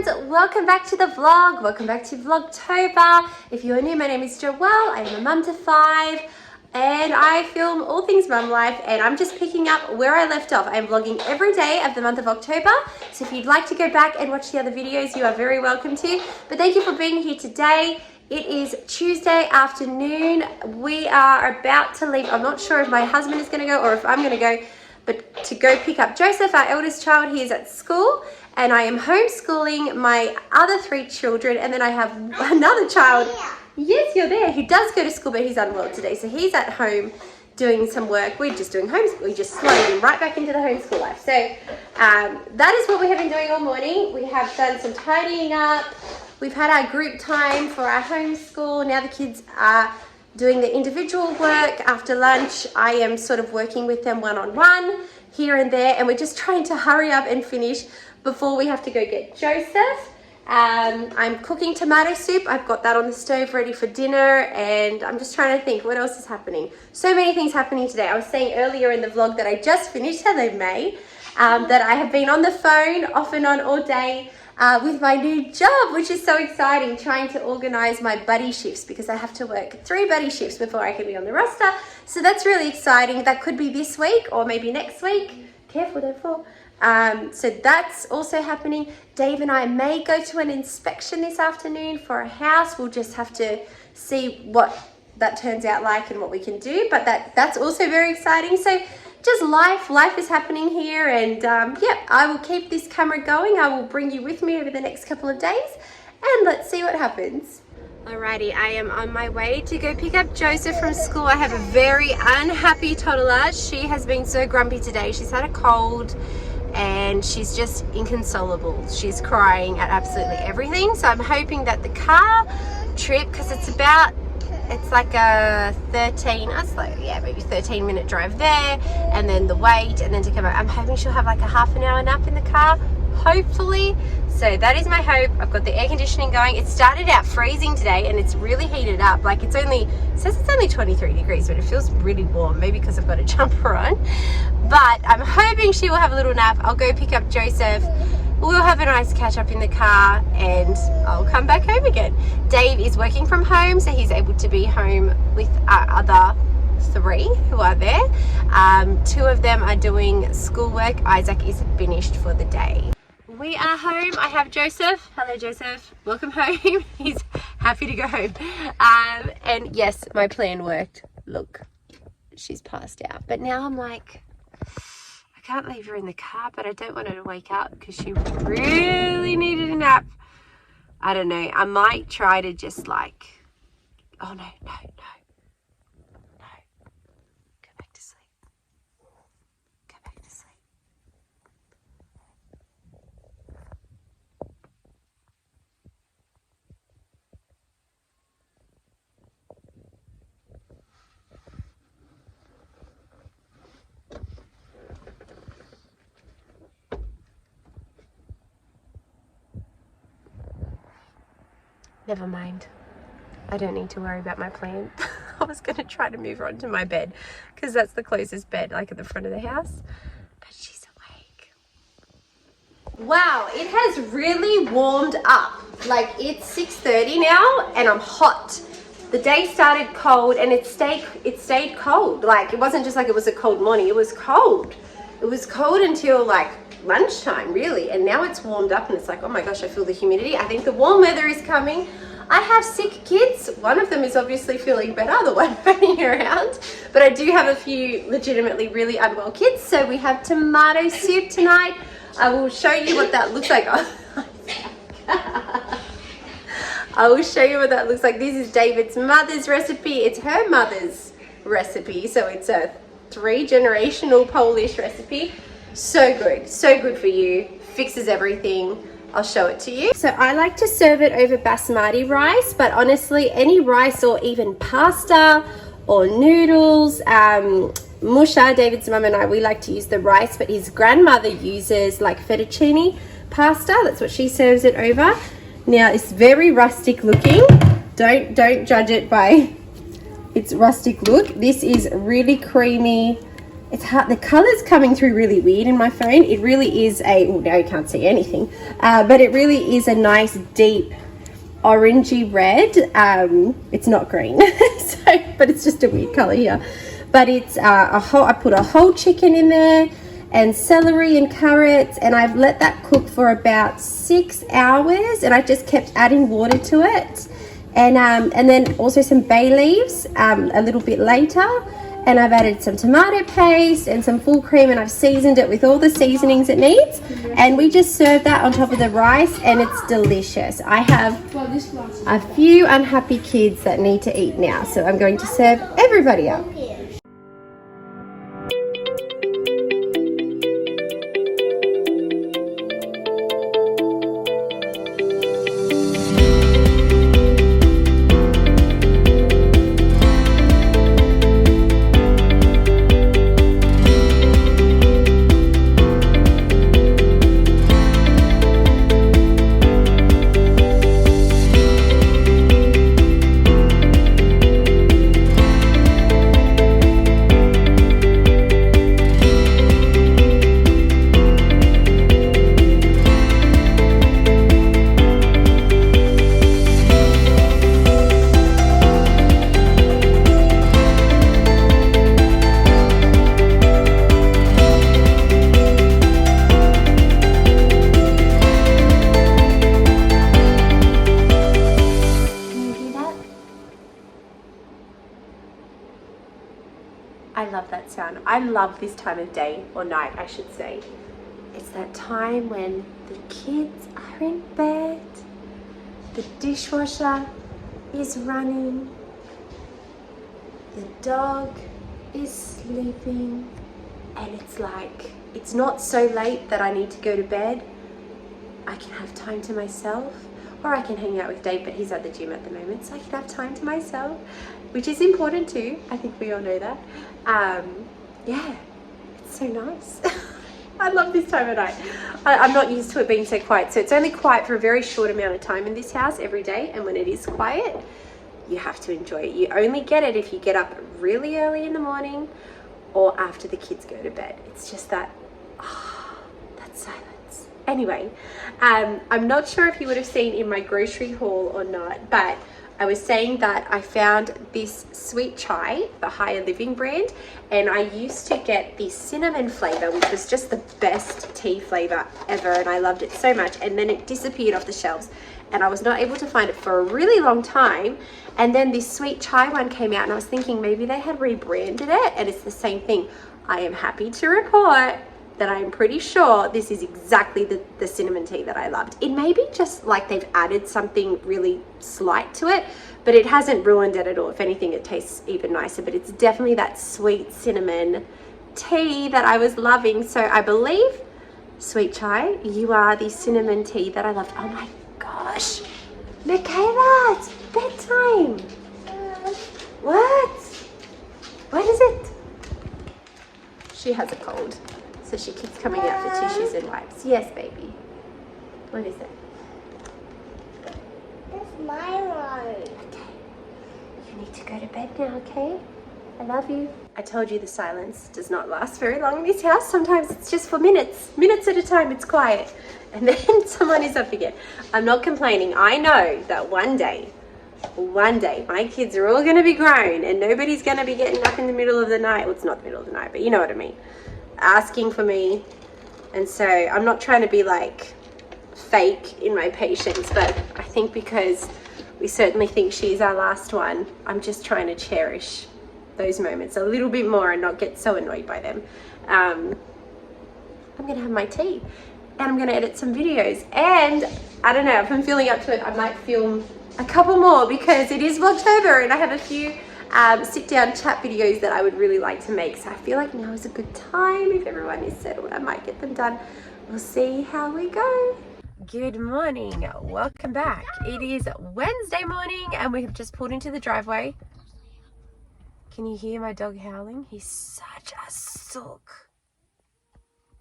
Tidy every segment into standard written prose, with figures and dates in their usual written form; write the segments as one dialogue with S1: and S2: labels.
S1: friends, welcome back to the vlog. Welcome back to Vlogtober. If you're new, my name is Joelle. I'm a mum to 5 and I film all things mum life, and I'm just picking up where I left off. I'm vlogging every day of the month of October, so if you'd like to go back and watch the other videos, you are very welcome to. But thank you for being here today. It is Tuesday afternoon. We are about to leave. I'm not sure if my husband is going to go or if I'm going to go, but to go pick up Joseph, our eldest child. He is at school, and I am homeschooling my other 3 children, and then I have another child. Yes, you're there. Who does go to school, but he's unwell today, so he's at home doing some work. We're just doing homeschool. We just slotted him right back into the homeschool life. So that is what we have been doing all morning. We have done some tidying up. We've had our group time for our homeschool. Now the kids are doing the individual work. After lunch, I am sort of working with them one-on-one here and there, and we're just trying to hurry up and finish before we have to go get Joseph. I'm cooking tomato soup. I've got that on the stove ready for dinner, and I'm just trying to think what else is happening. So many things happening today. I was saying earlier in the vlog that I just finished, hello May, that I have been on the phone off and on all day with my new job, which is so exciting, trying to organize my buddy shifts because I have to work 3 buddy shifts before I can be on the roster. So that's really exciting. That could be this week or maybe next week. Careful, don't fall. So that's also happening. Dave and I may go to an inspection this afternoon for a house. We'll just have to see what that turns out like and what we can do, but that's also very exciting. So just life is happening here, and yeah, I will keep this camera going. I will bring you with me over the next couple of days, and let's see what happens. Alrighty, I am on my way to go pick up Joseph from school. I have a very unhappy toddler. She has been so grumpy today. She's had a cold and she's just inconsolable. She's crying at absolutely everything. So I'm hoping that the car trip, because it's like a 13-minute drive there, and then the wait, and then to come back. I'm hoping she'll have like a half an hour nap in the car, hopefully. So that is my hope. I've got the air conditioning going. It started out freezing today and it's really heated up. Like it says it's only 23 degrees, but it feels really warm, maybe because I've got a jumper on. But I'm hoping she will have a little nap. I'll go pick up Joseph. We'll have a nice catch up in the car, and I'll come back home again. Dave is working from home, so he's able to be home with our other 3 who are there. 2 of them are doing schoolwork. Isaac is finished for the day. We are home. I have Joseph. Hello, Joseph. Welcome home. He's happy to go home. And yes, my plan worked. Look, she's passed out. But now I'm like, I can't leave her in the car, but I don't want her to wake up because she really needed a nap. I don't know. I might try to just like, oh no. Go back to sleep. Go back to sleep. Never mind. I don't need to worry about my plan. I was going to try to move her onto my bed because that's the closest bed, like at the front of the house. But she's awake. Wow, it has really warmed up. Like it's 6:30 now and I'm hot. The day started cold and it stayed cold. Like it wasn't just like it was a cold morning. It was cold. It was cold until like lunchtime, really, and now it's warmed up and it's like, oh my gosh, I feel the humidity. I think the warm weather is coming. I have sick kids. One of them is obviously feeling better, the one running around, but I do have a few legitimately really unwell kids. So we have tomato soup tonight. I will show you what that looks like. I will show you what that looks like. This is David's mother's recipe. It's her mother's recipe, so it's a 3-generational Polish recipe. So good for you. Fixes everything. I'll show it to you. So I like to serve it over basmati rice, but honestly any rice or even pasta or noodles. Musha, David's mum, and I, we like to use the rice, but his grandmother uses like fettuccine pasta. That's what she serves it over. Now it's very rustic looking. Don't judge it by its rustic look. This is really creamy it's hard, the color's coming through really weird in my phone. It really is a, well, now you can't see anything, but it really is a nice deep orangey red. It's not green, so, but it's just a weird color here. But it's I put a whole chicken in there and celery and carrots, and I've let that cook for about 6 hours, and I just kept adding water to it, and then also some bay leaves a little bit later. And I've added some tomato paste and some full cream, and I've seasoned it with all the seasonings it needs. And we just serve that on top of the rice, and it's delicious. I have a few unhappy kids that need to eat now, so I'm going to serve everybody up. I love that sound. I love this time of day, or night I should say. It's that time when the kids are in bed, the dishwasher is running, the dog is sleeping, and it's like, it's not so late that I need to go to bed. I can have time to myself, or I can hang out with Dave, but he's at the gym at the moment, so I can have time to myself, which is important too. I think we all know that. Yeah, it's so nice. I love this time of night. I'm not used to it being so quiet, so it's only quiet for a very short amount of time in this house every day, and when it is quiet, you have to enjoy it. You only get it if you get up really early in the morning or after the kids go to bed. It's just that, that silence. Anyway, I'm not sure if you would have seen in my grocery haul or not, but I was saying that I found this sweet chai, the Higher Living brand, and I used to get the cinnamon flavor, which was just the best tea flavor ever, and I loved it so much, and then it disappeared off the shelves, and I was not able to find it for a really long time, and then this sweet chai one came out, and I was thinking maybe they had rebranded it, and it's the same thing. I am happy to report that I'm pretty sure this is exactly the cinnamon tea that I loved. It may be just like they've added something really slight to it, but it hasn't ruined it at all. If anything, it tastes even nicer, but it's definitely that sweet cinnamon tea that I was loving. So I believe, sweet chai, you are the cinnamon tea that I loved. Oh my gosh, Michaela, it's bedtime. What? What is it? She has a cold, so she keeps coming out for tissues and wipes. Yes, baby. What is it?
S2: It's my one.
S1: Okay. You need to go to bed now, okay? I love you. I told you the silence does not last very long in this house. Sometimes it's just for minutes. Minutes at a time, it's quiet. And then someone is up again. I'm not complaining. I know that one day, my kids are all going to be grown and nobody's going to be getting up in the middle of the night. Well, it's not the middle of the night, but you know what I mean. Asking for me. And so I'm not trying to be like fake in my patience, but I think because we certainly think she's our last one, I'm just trying to cherish those moments a little bit more and not get so annoyed by them. I'm going to have my tea and I'm going to edit some videos, and I don't know, if I'm feeling up to it, I might film a couple more because it is Vlogtober and I have a few sit down chat videos that I would really like to make. So I feel like now is a good time. If everyone is settled, I might get them done. We'll see how we go. Good morning, welcome back. It is Wednesday morning and we have just pulled into the driveway. Can you hear my dog howling? He's such a sook.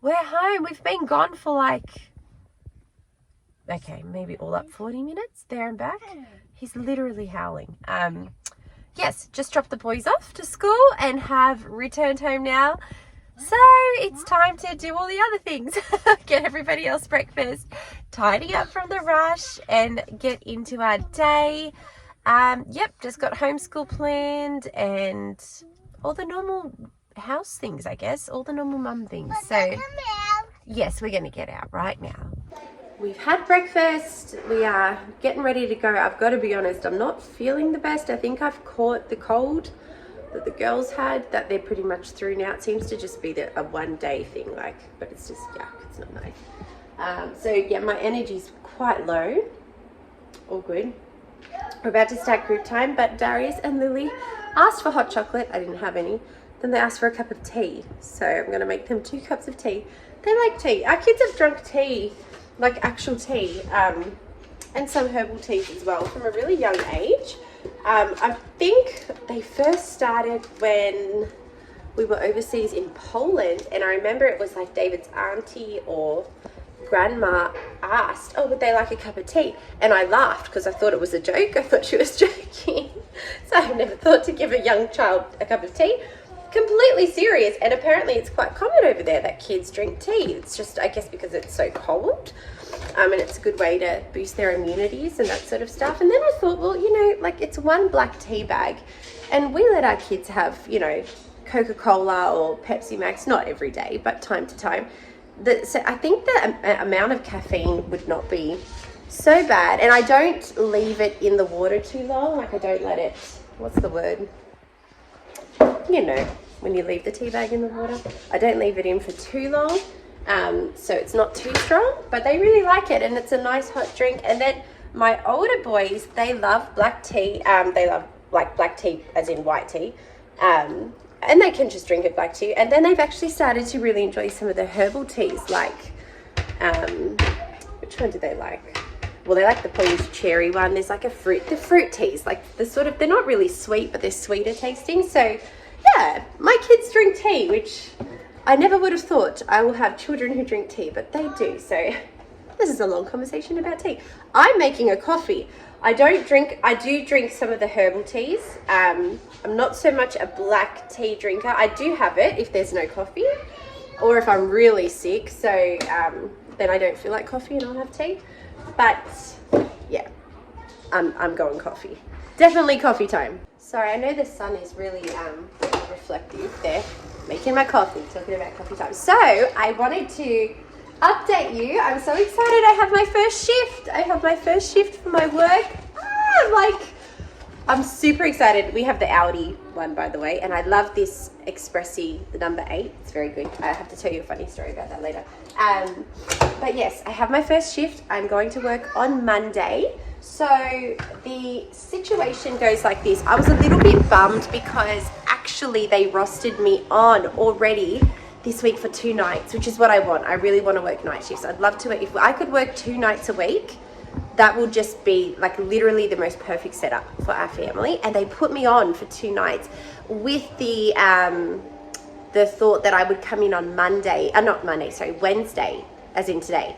S1: We're home. We've been gone for like, okay, maybe all up 40 minutes there and back. He's literally howling. Yes, just dropped the boys off to school and have returned home now. So it's time to do all the other things. Get everybody else breakfast, tidy up from the rush, and get into our day. Yep, just got homeschool planned and all the normal house things, I guess, all the normal mum things. So yes, we're going to get out right now. We've had breakfast. We are getting ready to go. I've got to be honest, I'm not feeling the best. I think I've caught the cold that the girls had, that they're pretty much through now. It seems to just be a one-day thing, like, but it's just yuck. It's not nice. So yeah, my energy's quite low. All good. We're about to start group time, but Darius and Lily asked for hot chocolate. I didn't have any. Then they asked for a cup of tea, so I'm going to make them 2 cups of tea. They like tea. Our kids have drunk tea, like actual tea, and some herbal teas as well from a really young age. I think they first started when we were overseas in Poland, and I remember it was like David's auntie or grandma asked, oh, would they like a cup of tea? And I laughed because I thought it was a joke. I thought she was joking. So I never thought to give a young child a cup of tea. Completely serious. And apparently it's quite common over there that kids drink tea. It's just, I guess, because it's so cold. And it's a good way to boost their immunities and that sort of stuff. And then I thought, well, you know, like, it's one black tea bag, and we let our kids have, you know, Coca-Cola or Pepsi Max, not every day, but time to time. So I think the amount of caffeine would not be so bad. And I don't leave it in the water too long. Like, I don't let it, what's the word? You know, when you leave the tea bag in the water. I don't leave it in for too long. So it's not too strong, but they really like it, and it's a nice hot drink. And then my older boys, they love black tea. They love, like, black tea as in white tea. And they can just drink it black tea. And then they've actually started to really enjoy some of the herbal teas, like, which one do they like? Well, they like the Polish cherry one. There's like the fruit teas, like the sort of, they're not really sweet, but they're sweeter tasting. So yeah, my kids drink tea, which I never would have thought I will have children who drink tea, but they do. So this is a long conversation about tea. I'm making a coffee. I do drink some of the herbal teas. I'm not so much a black tea drinker. I do have it if there's no coffee, or if I'm really sick. So then I don't feel like coffee and I'll have tea. But yeah, I'm going coffee. Definitely coffee time. Sorry, I know the sun is really reflective there. Making my coffee, talking about coffee time. So I wanted to update you. I'm so excited. I have my first shift. I have my first shift for my work. I'm super excited. We have the Audi one, by the way, and I love this Expressi, the number 8. It's very good. I have to tell you a funny story about that later. But yes, I have my first shift. I'm going to work on Monday. So the situation goes like this. I was a little bit bummed because actually they rostered me on already this week for 2 nights, which is what I want. I really want to work night shifts. I'd love to. If I could work 2 nights a week, that will just be like literally the most perfect setup for our family. And they put me on for 2 nights with the thought that I would come in on Wednesday, as in today,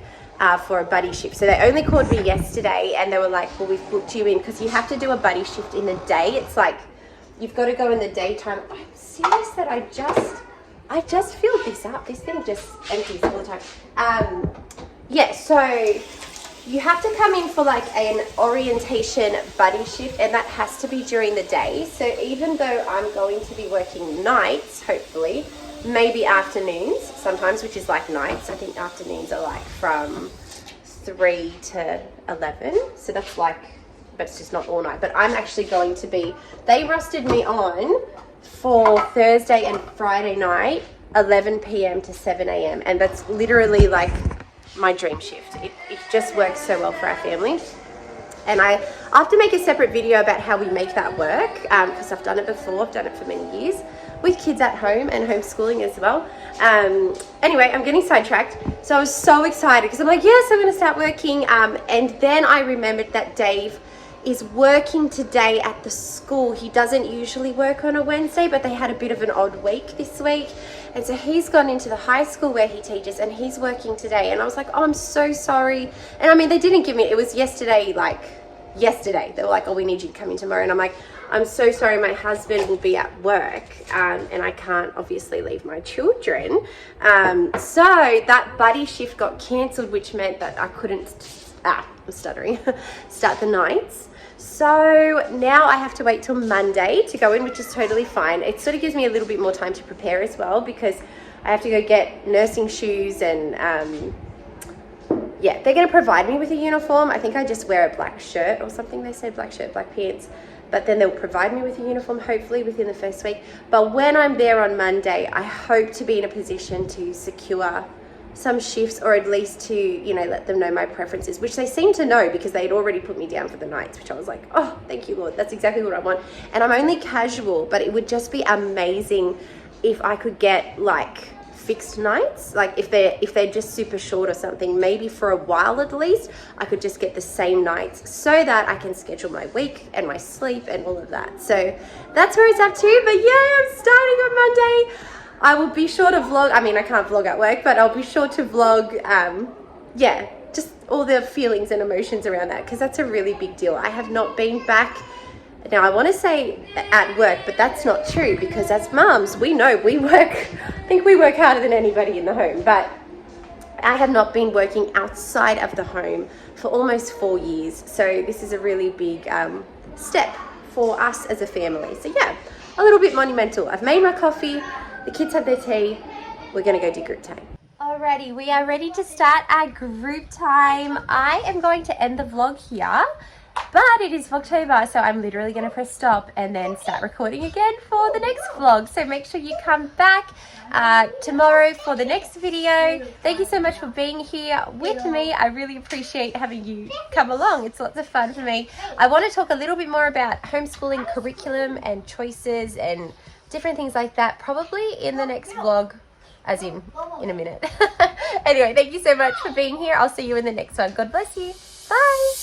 S1: for a buddy shift. So they only called me yesterday and they were like, well, we've booked you in because you have to do a buddy shift in the day. It's like, you've got to go in the daytime. I'm serious that I just filled this up. This thing just empties all the time. Yeah, so you have to come in for like an orientation buddy shift, and that has to be during the day. So even though I'm going to be working nights, hopefully, maybe afternoons sometimes, which is like nights. I think afternoons are like from 3 to 11. So that's like, but it's just not all night. But I'm actually going to be, they rostered me on for Thursday and Friday night, 11 p.m. to 7 a.m. And that's literally like my dream shift. It just works so well for our family. And I have to make a separate video about how we make that work, because I've done it before. I've done it for many years with kids at home and homeschooling as well. Anyway, I'm getting sidetracked. So I was so excited because I'm like, yes, I'm going to start working. And then I remembered that Dave is working today at the school. He doesn't usually work on a Wednesday, but they had a bit of an odd week this week. And so he's gone into the high school where he teaches, and he's working today. And I was like, oh, I'm so sorry. And I mean, they didn't give me, it was yesterday, they were like, oh, we need you to come in tomorrow. And I'm like, I'm so sorry, my husband will be at work and I can't obviously leave my children. So that buddy shift got cancelled, which meant that I couldn't, I'm stuttering, start the nights. So now I have to wait till Monday to go in, which is totally fine. It sort of gives me a little bit more time to prepare as well, because I have to go get nursing shoes and yeah, they're going to provide me with a uniform. I think I just wear a black shirt or something. They said black shirt, black pants, but then they'll provide me with a uniform hopefully within the first week. But when I'm there on Monday, I hope to be in a position to secure some shifts, or at least to, you know, let them know my preferences, which they seem to know because they had already put me down for the nights, which I was like, oh, thank you, Lord. That's exactly what I want. And I'm only casual, but it would just be amazing if I could get like fixed nights, like if they're just super short or something, maybe for a while at least, I could just get the same nights so that I can schedule my week and my sleep and all of that. So that's where it's up to. But yeah, I'm starting on Monday. I will be sure to vlog. I mean, I can't vlog at work, but I'll be sure to vlog, yeah, just all the feelings and emotions around that, because that's a really big deal. I have not been back. Now, I want to say at work, but that's not true, because as mums, we know we work, I think we work harder than anybody in the home, but I have not been working outside of the home for almost 4 years. So this is a really big step for us as a family. So yeah, a little bit monumental. I've made my coffee, the kids have their tea, we're going to go do group time. Alrighty, we are ready to start our group time. I am going to end the vlog here. But it is Vlogtober, so I'm literally going to press stop and then start recording again for the next vlog. So make sure you come back tomorrow for the next video. Thank you so much for being here with me. I really appreciate having you come along. It's lots of fun for me. I want to talk a little bit more about homeschooling curriculum and choices and different things like that, probably in the next vlog, as in a minute. Anyway, thank you so much for being here. I'll see you in the next one. God bless you. Bye.